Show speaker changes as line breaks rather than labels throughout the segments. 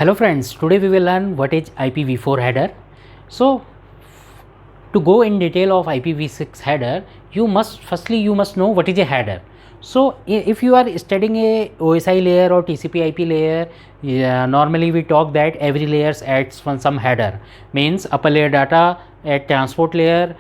Hello friends, today we will learn what is IPv4 header. So to go in detail of IPv6 header, you must know what is a header. So if you are studying a OSI layer or TCP IP layer, normally we talk that every layer adds some header, means upper layer data at transport layer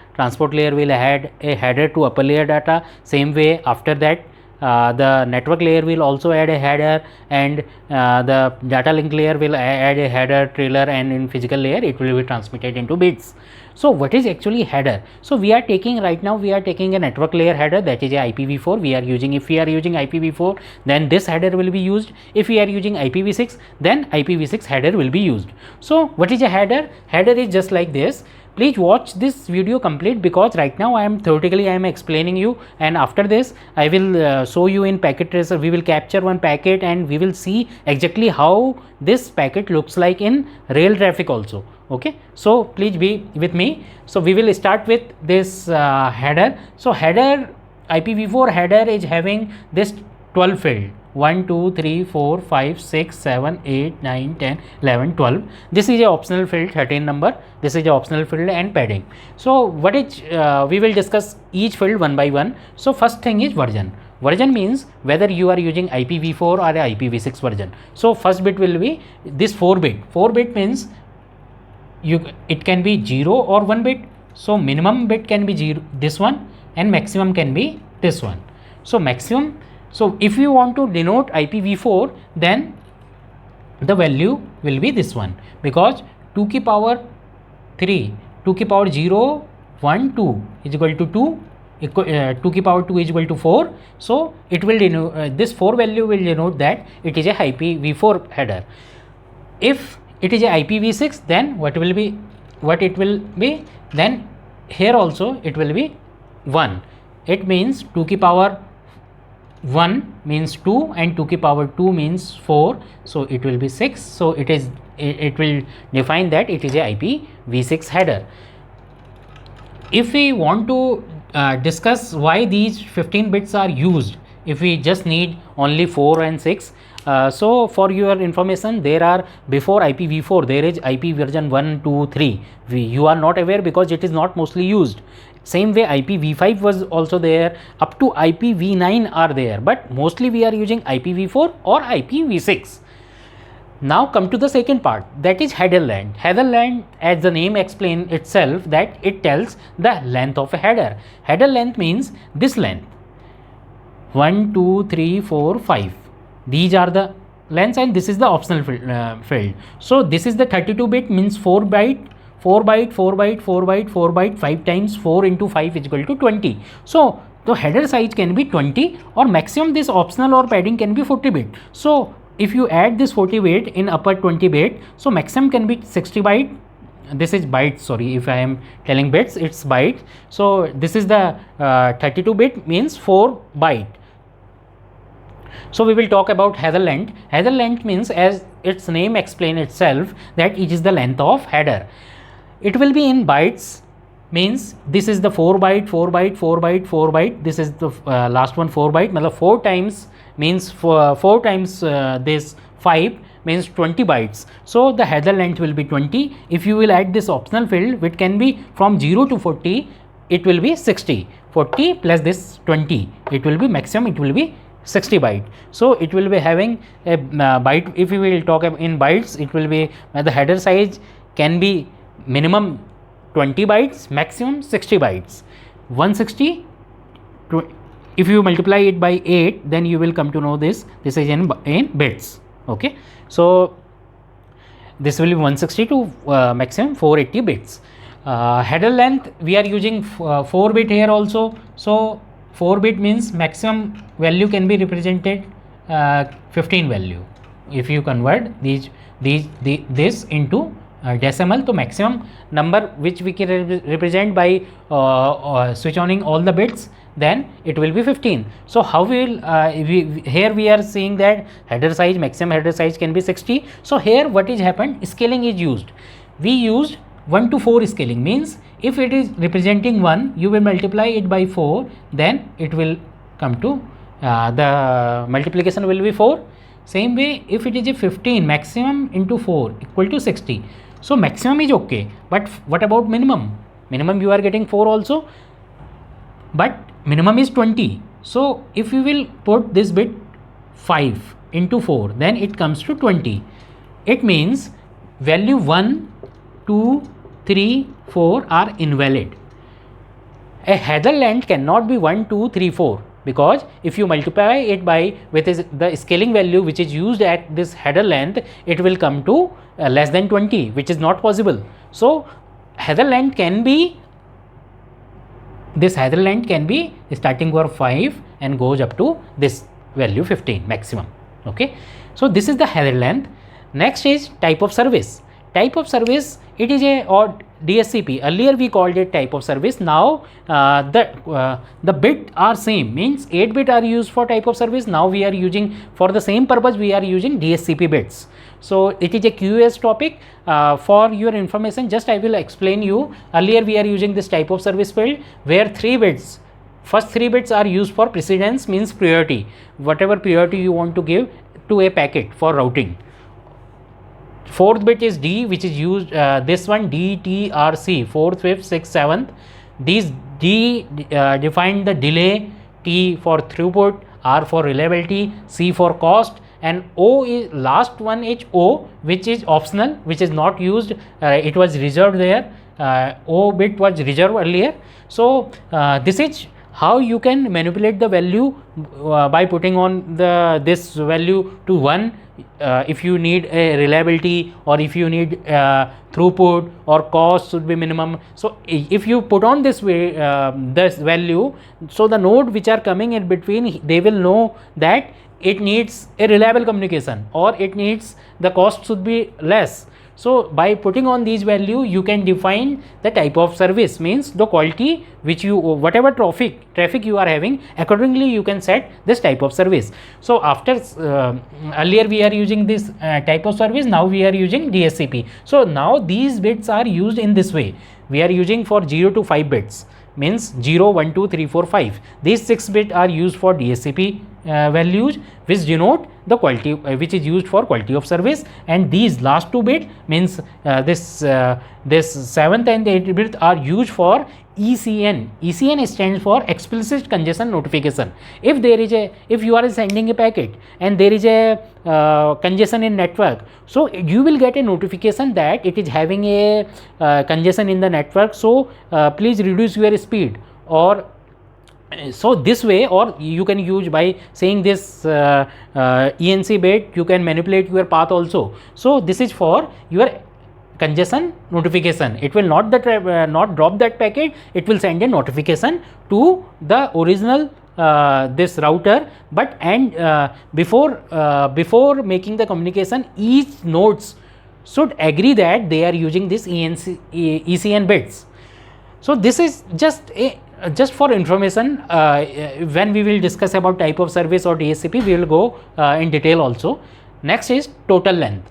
will add a header to upper layer data. Same way after that the network layer will also add a header, and the data link layer will add a header trailer, and in physical layer it will be transmitted into bits. So what is actually header? So we are taking right now a network layer header, that is a IPv4 we are using. If we are using IPv4, then this header will be used. If we are using IPv6, then IPv6 header will be used. So what is a header? Header is just like this. Please watch this video complete, because right now I am explaining you, and after this I will show you in packet tracer. We will capture one packet and we will see exactly how this packet looks like in real traffic also. Okay, so please be with me. So we will start with this header. So header, IPv4 header is having this 12 field: 1 2 3 4 5 6 7 8 9 10 11 12. This is a optional field, 13 number. This is a optional field and padding. So what is we will discuss each field one by one. So first thing is version. Version means whether you are using IPv4 or IPv6 version. So first bit will be this 4-bit. 4-bit means it can be 0 or 1 bit. So minimum bit can be 0, this one, and maximum can be this one. So maximum, so if you want to denote IPv4, then the value will be this one, because 2 की power 3, 2 की power 0 1 2 is equal to 2, 2 की power 2 is equal to 4. So it will denote this 4 value will denote that it is a IPv4 header. If it is a IPv6, then what it will be, then here also it will be 1. It means 2 की power 1 means 2 and 2 की power 2 means 4, so it will be 6. So it will define that it is a IPv6 header. If we want to discuss why these 15 bits are used, if we just need only 4 and 6, so for your information, there are, before IPv4 there is IP version 1 2 3. You are not aware because it is not mostly used. Same way IPv5 was also there, up to IPv9 are there, but mostly we are using IPv4 or IPv6. Now come to the second part, that is header length. Header length, as the name explains itself, that it tells the length of a header. Header length means this length, 1 2 3 4 5. These are the lengths, and this is the optional field. So this is the 32-bit, means 4 byte, 4 byte, 4 byte, 4 byte, 4 byte, 5 times 4 into 5 is equal to 20. So the header size can be 20, or maximum this optional or padding can be 40-bit. So if you add this 40-bit in upper 20-bit, so maximum can be 60 byte. This is bytes, sorry, if I am telling bits, it's byte. So this is the 32-bit, means 4 byte. So we will talk about header length. Header length means, as its name explains itself, that it is the length of header. It will be in bytes, means this is the 4 byte, 4 byte, 4 byte, 4 byte. This is the last one, 4 byte. Matlab 4 times means 4 times this 5 means 20 bytes. So the header length will be 20. If you will add this optional field, which can be from 0 to 40, it will be 60. 40 plus this 20, it will be maximum, it will be 60 byte. So it will be having a byte. If we will talk in bytes, it will be the header size can be minimum 20 bytes, maximum 60 bytes. 160, if you multiply it by 8, then you will come to know this is in bits. Okay, so this will be 160 to maximum 480 bits. Header length, we are using 4-bit here also. So 4-bit means maximum value can be represented 15 value. If you convert this into decimal, to maximum number which we can represent by switch oning all the bits, then it will be 15. So how will here we are seeing that header size, maximum header size can be 60. So here what is happened, scaling is used. We used 1 to 4 scaling, means if it is representing 1, you will multiply it by 4, then it will come to the multiplication will be 4. Same way, if it is a 15, maximum into 4 equal to 60. So maximum is okay, but what about minimum? Minimum you are getting 4 also, but minimum is 20. So if you will put this bit 5 into 4, then it comes to 20. It means value 1, 2, 3, 4 are invalid. A header length cannot be 1, 2, 3, 4, because if you multiply it by with the scaling value which is used at this header length, it will come to less than 20, which is not possible. So header length can be, this header length can be starting for 5 and goes up to this value 15 maximum. Okay, so this is the header length. Next is type of service. Type of service, it is a or DSCP. Earlier we called it type of service. Now the bit are same, means 8 bit are used for type of service. Now we are using, for the same purpose we are using DSCP bits. So it is a QoS topic. For your information, just I will explain you. Earlier we are using this type of service field where 3 bits, first 3 bits are used for precedence, means priority, whatever priority you want to give to a packet for routing. Fourth bit is D, which is used, this one D, T, R, C, 4th, 5th, 6th, 7th. These D define the delay, T for throughput, R for reliability, C for cost, and O is last one is O, which is optional, which is not used, it was reserved there. O bit was reserved earlier. So this is how you can manipulate the value by putting on this value to 1 if you need a reliability, or if you need throughput, or cost should be minimum. So if you put on this way this value, so the node which are coming in between, they will know that it needs a reliable communication, or it needs the cost should be less. So by putting on these value, you can define the type of service, means the quality which you, whatever traffic you are having, accordingly you can set this type of service. So after earlier we are using this type of service, now we are using DSCP. So now these bits are used in this way. We are using for 0 to 5 bits, means 0, 1, 2, 3, 4, 5. These 6 bits are used for DSCP values, which denote the quality, which is used for quality of service, and these last 2 bit means this 7th and 8th bit are used for ECN. ECN stands for explicit congestion notification. If there is a, if you are sending a packet and there is a congestion in network, so you will get a notification that it is having a congestion in the network, so please reduce your speed, or so this way, or you can use by saying this ENC bit, you can manipulate your path also. So this is for your congestion notification. It will not not drop that packet, it will send a notification to the original this router, but and before making the communication, each nodes should agree that they are using this ECN bits. So this is just for information. When we will discuss about type of service or DSCP, we will go in detail also. Next is total length.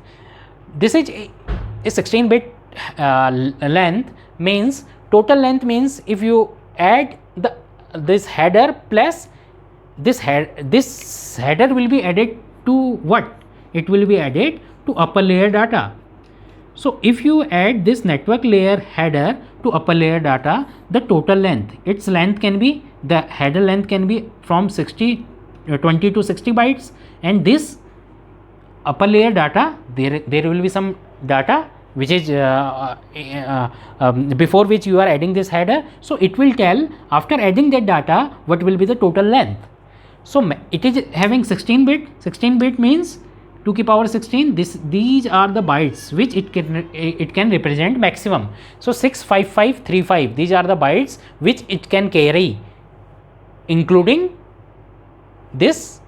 This is a 16-bit length, means total length means if you add this header plus this header will be added to what? It will be added to upper layer data. So if you add this network layer header to upper layer data, the total length, its length can be, the header length can be from 20 to 60 bytes, and this upper layer data, there will be some data which is before which you are adding this header, so it will tell after adding that data what will be the total length. So it is having 16 bit means 2 की power 16, these are the bytes which it can represent maximum. So 65535, these are the bytes which it can carry, including this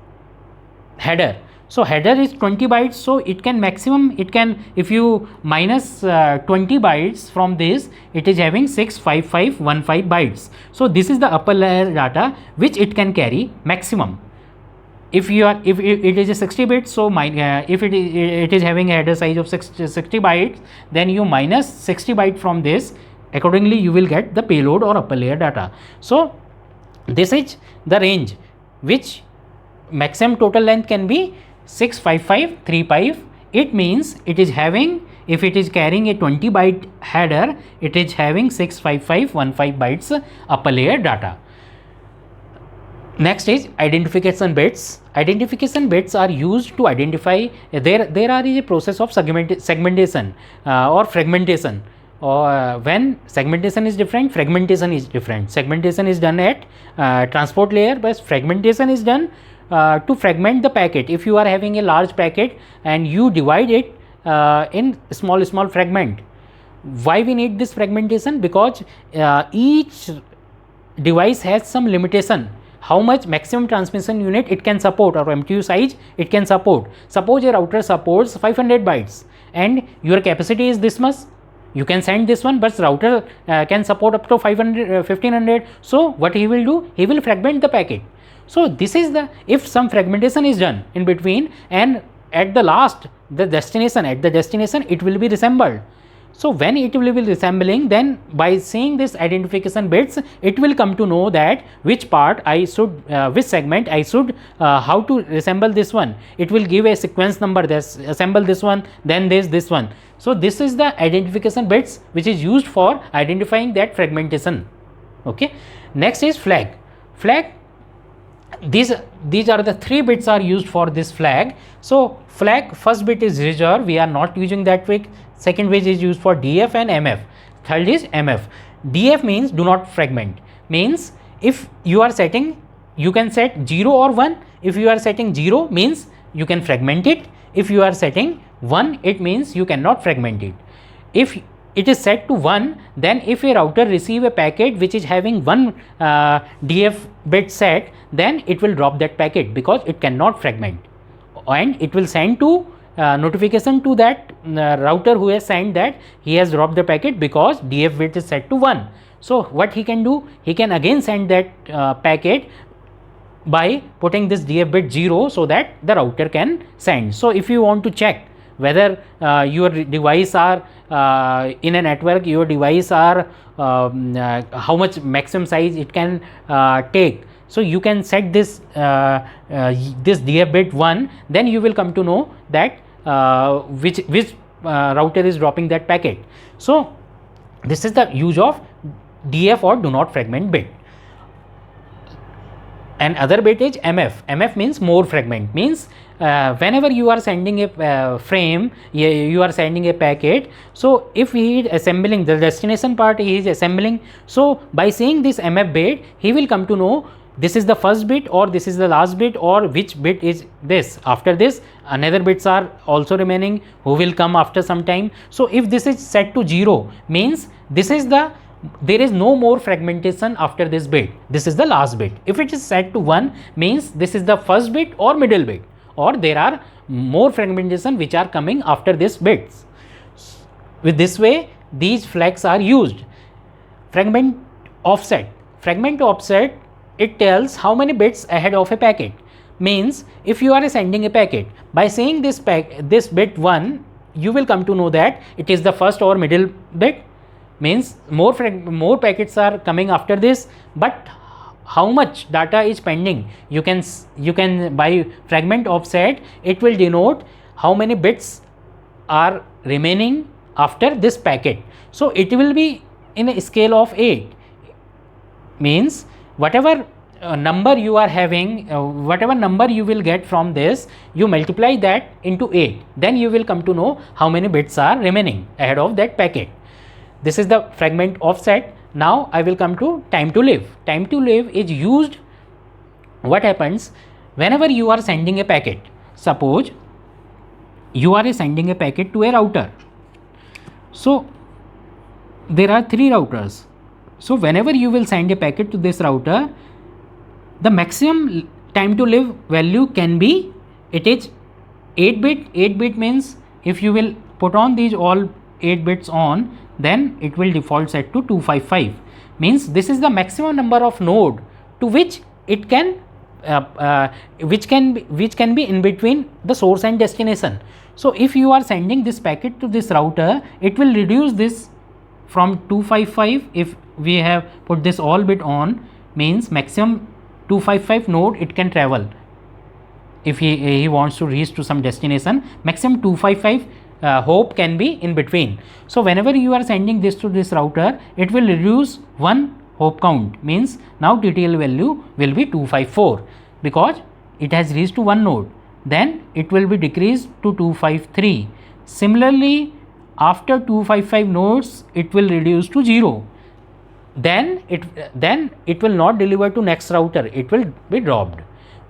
header. So header is 20 bytes, so it can maximum, it can, if you minus 20 bytes from this, it is having 65515 bytes. So this is the upper layer data which it can carry maximum. If it is a 60 bit, so if it is having a header size of 60 bytes, then you minus 60 byte from this, accordingly you will get the payload or upper layer data. So this is the range which maximum total length can be 65535. It means it is having, if it is carrying a 20 byte header, it is having 65515 bytes upper layer data. Next is identification bits. Identification bits are used to identify, there are a process of segmentation or fragmentation. When segmentation is different, fragmentation is different. Segmentation is done at transport layer, but fragmentation is done to fragment the packet. If you are having a large packet and you divide it in small fragment, why we need this fragmentation? Because each device has some limitation, how much maximum transmission unit it can support or MTU size it can support. Suppose a router supports 500 bytes and your capacity is this much, you can send this one, but router can support up to 500 1500. So what he will do, he will fragment the packet. So this is the, if some fragmentation is done in between, and at the last, the destination, at the destination it will be reassembled. So when it will be resembling, then by seeing this identification bits, it will come to know that which part I should, which segment I should, how to reassemble this one. It will give a sequence number, this assemble this one, then this one. So this is the identification bits which is used for identifying that fragmentation. Okay. Next is flag. Flag. These are the 3 bits are used for this flag. So flag, first bit is reserve, we are not using that way. Second bit is used for DF and MF. Third is MF. DF means do not fragment, means if you are setting, you can set 0 or 1. If you are setting 0 means you can fragment it. If you are setting 1, it means you cannot fragment it. If it is set to 1, then if a router receive a packet which is having 1 DF bit set, then it will drop that packet because it cannot fragment, and it will send to notification to that router who has sent that he has dropped the packet because DF bit is set to 1. So what he can do, he can again send that packet by putting this DF bit 0 so that the router can send. So if you want to check whether your device are in a network, your device are how much maximum size it can take, so you can set this this DF bit 1, then you will come to know that which router is dropping that packet. So this is the use of DF or do not fragment bit. And other bit is MF. MF means more fragment, means whenever you are sending a frame, you are sending a packet. So if he is assembling the destination part, he is assembling. So by saying this MF bit, he will come to know this is the first bit or this is the last bit, or which bit is this. After this, another bits are also remaining who will come after some time. So if this is set to 0, means this is the, there is no more fragmentation after this bit, this is the last bit. If it is set to 1, means this is the first bit or middle bit, or there are more fragmentation which are coming after this bits. With this way these flags are used. Fragment offset. Fragment offset, it tells how many bits ahead of a packet. Means if you are sending a packet, by saying this bit 1, you will come to know that it is the first or middle bit, means more packets are coming after this, but how much data is pending, you can by fragment offset, it will denote how many bits are remaining after this packet. So it will be in a scale of 8, means whatever number you are having, whatever number you will get from this, you multiply that into 8, then you will come to know how many bits are remaining ahead of that packet. This is the fragment offset. Now I will come to time to live. Time to live is used, what happens whenever you are sending a packet. Suppose you are sending a packet to a router. So there are 3 routers. So whenever you will send a packet to this router, the maximum time to live value can be, it is 8 bit. 8 bit means if you will put on these all 8 bits on, then it will default set to 255. Means this is the maximum number of node to which it can which can be in between the source and destination. So if you are sending this packet to this router, it will reduce this from 255. If we have put this all bit on, means maximum 255 node it can travel. if he wants to reach to some destination, maximum 255 hop can be in between. So whenever you are sending this to this router, it will reduce one hop count, means now TTL value will be 254 because it has reached to one node, then it will be decreased to 253. Similarly, after 255 nodes it will reduce to 0, then it will not deliver to next router, it will be dropped.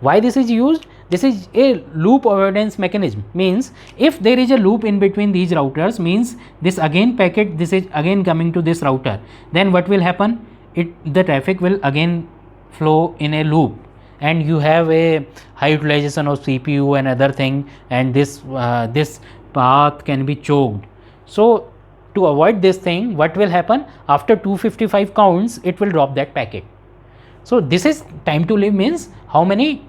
Why this is used? This is a loop avoidance mechanism, means if there is a loop in between these routers, means this again packet, this is again coming to this router, then what will happen, the traffic will again flow in a loop, and you have a high utilization of CPU and other thing, and this path can be choked. So to avoid this thing, what will happen, after 255 counts it will drop that packet. So this is time to live, means how many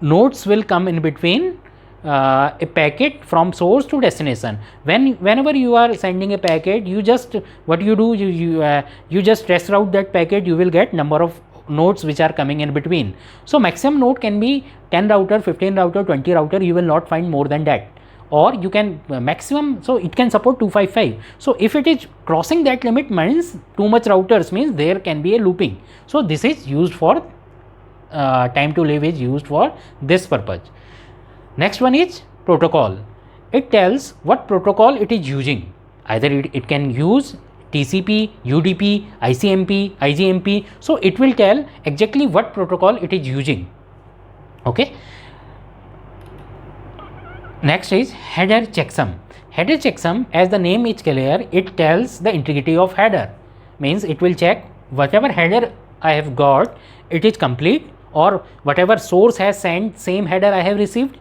nodes will come in between a packet from source to destination. Whenever you are sending a packet, you just what you do, you just trace route that packet, you will get number of nodes which are coming in between. So maximum node can be 10 router, 15 router, 20 router, you will not find more than that, or you can maximum, so it can support 255. So if it is crossing that limit, means too much routers, means there can be a looping. So this is used for time to live, is used for this purpose. Next one is protocol. It tells what protocol it is using. Either it can use TCP, UDP, ICMP, IGMP. So it will tell exactly what protocol it is using. Okay. Next is header checksum. Header checksum, as the name is clear, it tells the integrity of header, means it will check whatever header I have got, it is complete, or whatever source has sent, same header I have received.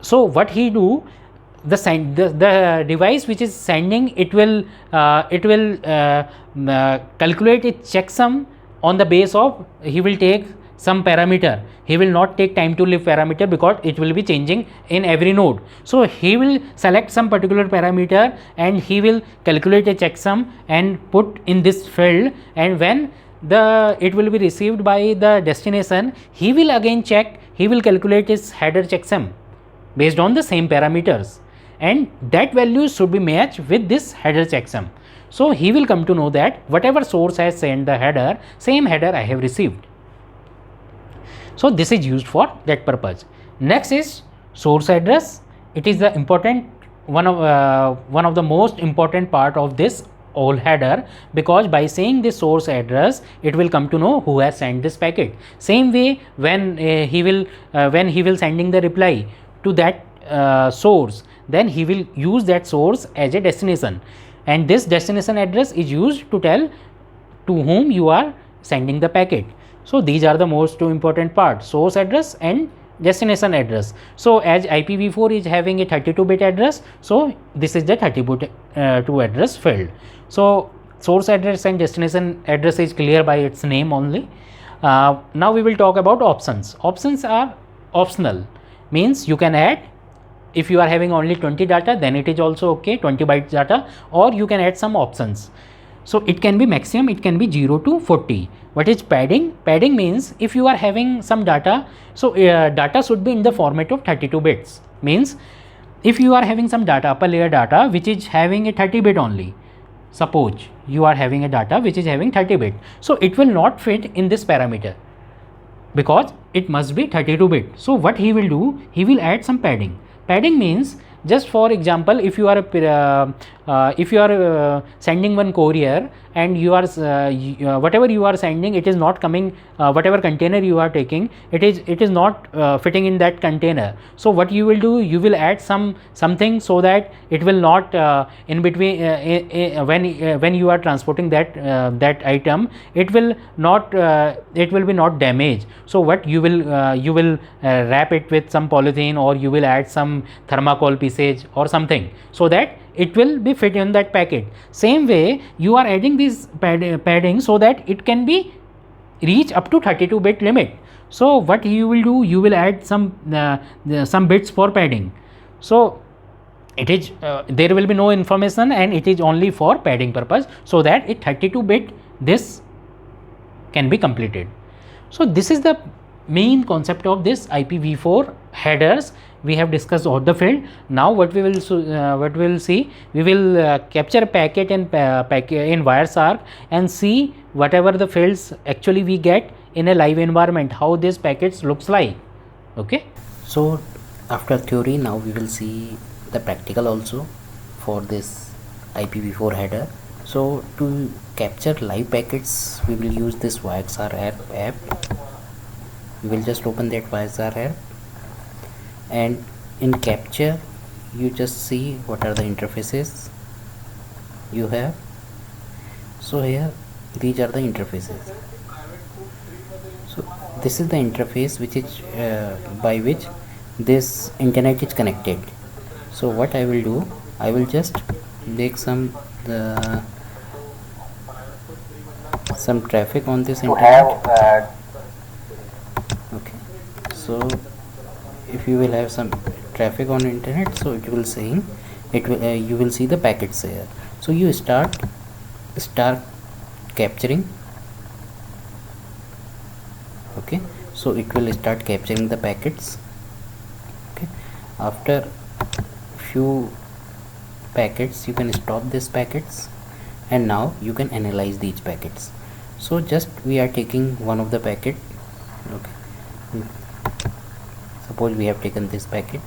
So what he do, the device which is sending, it will calculate its checksum on the base of, he will take some parameter, he will not take time to live parameter because it will be changing in every node. So he will select some particular parameter and he will calculate a checksum and put in this field, and when it will be received by the destination, he will again check, he will calculate his header checksum based on the same parameters, and that value should be matched with this header checksum. So he will come to know that whatever source has sent the header, same header I have received. So this is used for that purpose. Next is source address. It is the important one of the most important part of this whole header, because by saying the source address, it will come to know who has sent this packet. Same way, when he will sending the reply to that source, then he will use that source as a destination, and this destination address is used to tell to whom you are sending the packet. So these are the most two important parts, source address and destination address. So as IPv4 is having a 32-bit address, so this is the 32-bit address field. So source address and destination address is clear by its name only. Now we will talk about options. Options are optional, means you can add, if you are having only 20 data, then it is also okay, 20 bytes data, or you can add some options. So it can be maximum, it can be 0 to 40. What is padding? Padding means if you are having some data, so data should be in the format of 32 bits. Means if you are having some data, upper layer data, which is having a 30 bit only, suppose you are having a data which is having 30 bit, so it will not fit in this parameter because it must be 32 bit. So what he will do, he will add some padding. Padding means, just for example, if you are sending one courier and you are whatever you are sending, it is not coming, whatever container you are taking, it is not fitting in that container. So what you will do, you will add something so that it will not in between when you are transporting that item, it will be not damaged. So what you will wrap it with some polythene, or you will add some thermocol pieces or something, so that it will be fit in that packet. Same way, you are adding this padding so that it can be reach up to 32 bit limit. So what you will do, you will add some bits for padding. So it is there will be no information, and it is only for padding purpose, so that it 32 bit this can be completed. So this is the main concept of this IPv4 headers. We have discussed all the field. Now what we will see, we will capture a packet in Wireshark and see whatever the fields actually we get in a live environment, how these packets looks like. Okay.
So after theory, now we will see the practical also for this IPv4 header. So to capture live packets, we will use this Wireshark app. We will just open that Wireshark app, and in capture you just see what are the interfaces you have. So here these are the interfaces. So this is the interface which is by which this internet is connected. So what I will do, I will just make some traffic on this internet. Okay, so if you will have some traffic on internet, so it will saying it will you will see the packets here. So you start capturing. Okay, so it will start capturing the packets. Okay, after few packets you can stop these packets, and now you can analyze these packets. So just we are taking one of the packet. Okay, suppose we have taken this packet,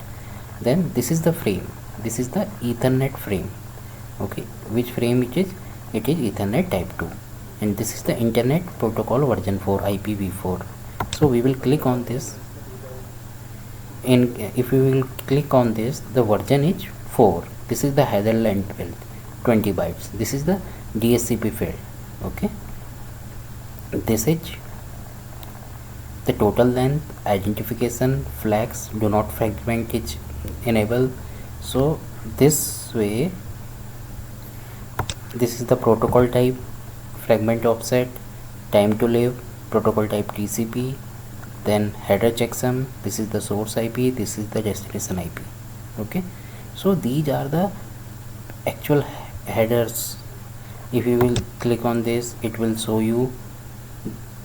then this is the frame, this is the Ethernet frame. Okay, which frame it is? It is Ethernet type 2, and this is the Internet Protocol version 4 IPv4. So we will click on this, and if we will click on this, the version is 4. This is the header length field, 20 bytes. This is the DHCP field. Okay, this is the total length, identification, flags, do not fragment is enabled. So this way, this is the protocol type, fragment offset, time to live, protocol type TCP, then header checksum, this is the source IP, this is the destination IP. Okay, so these are the actual headers. If you will click on this, it will show you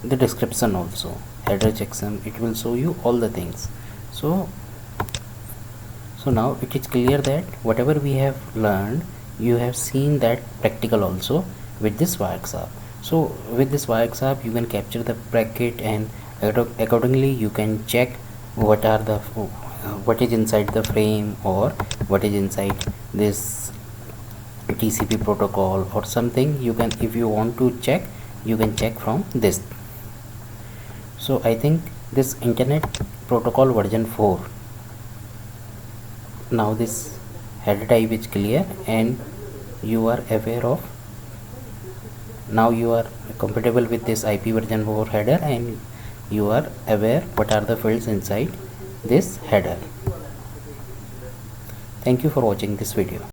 the description also, header checksum, it will show you all the things. So now it is clear that whatever we have learned, you have seen that practical also with this Wireshark. So with this Wireshark you can capture the packet, and accordingly you can check what are the what is inside the frame, or what is inside this TCP protocol or something. You can, if you want to check, you can check from this. So I think this Internet Protocol version 4, now this header type is clear, and you are aware of, now you are compatible with this IP version 4 header, and you are aware what are the fields inside this header. Thank you for watching this video.